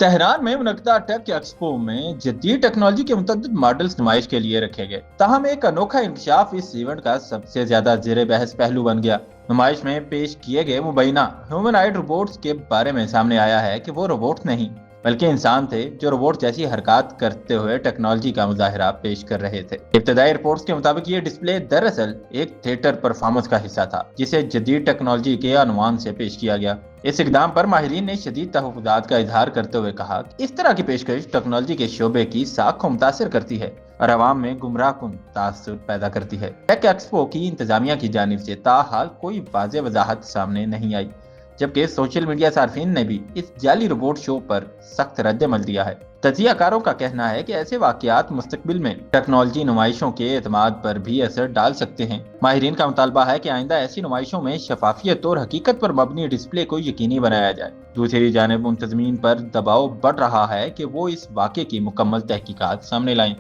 Tehran में मुनक्किदा tech expo में जदीद टेक्नोलॉजी के मुतअद्दिद मॉडल्स नुमाइश के लिए रखे गए। ताहम एक अनोखा इंकशाफ इस इवेंट का सबसे ज्यादा जेर बहस पहलू बन गया। नुमाइश में पेश किए गए मुबैना ह्यूमनॉइड रोबोट्स के बारे में सामने आया है कि वो रोबोट नहीं बल्कि इंसान थे जो रोबोट जैसी हरकत करते हुए टेक्नोलॉजी का मुजाहरा पेश कर रहे थे। इब्तदाई रिपोर्ट्स के मुताबिक ये डिस्प्ले दरअसल एक थिएटर परफॉर्मेंस का हिस्सा था जिसे जदीद टेक्नोलॉजी के अनुमान से पेश किया गया। इस इकदाम पर माहिरीन ने शदीद तहफ़्फ़ुज़ात का इजहार करते हुए कहा कि इस तरह की पेशकश टेक्नोलॉजी के शोबे की साख को मुतासिर करती है और अवाम में गुमराह कुन तासुर पैदा करती है। टेक एक्सपो की इंतजामिया की जानिब से ताहाल कोई वाज़ेह वजाहत सामने नहीं आई, जबकि सोशल मीडिया सार्फिन ने भी इस जाली रोबोट शो पर सख्त रद्द-ए-अमल दिया है। तजियाकारों का कहना है कि ऐसे वाकयात मुस्तकबिल में टेक्नोलॉजी नुमाइशों के एतमाद पर भी असर डाल सकते हैं। माहिरीन का मुतालबा है कि आइंदा ऐसी नुमाइशों में शफाफियत और हकीकत पर मबनी डिस्प्ले को यकीनी बनाया जाए। दूसरी जानिब मुंतज़मीन पर दबाव बढ़ रहा है कि वो इस वाक़े की मुकम्मल तहकीकात सामने लाएं।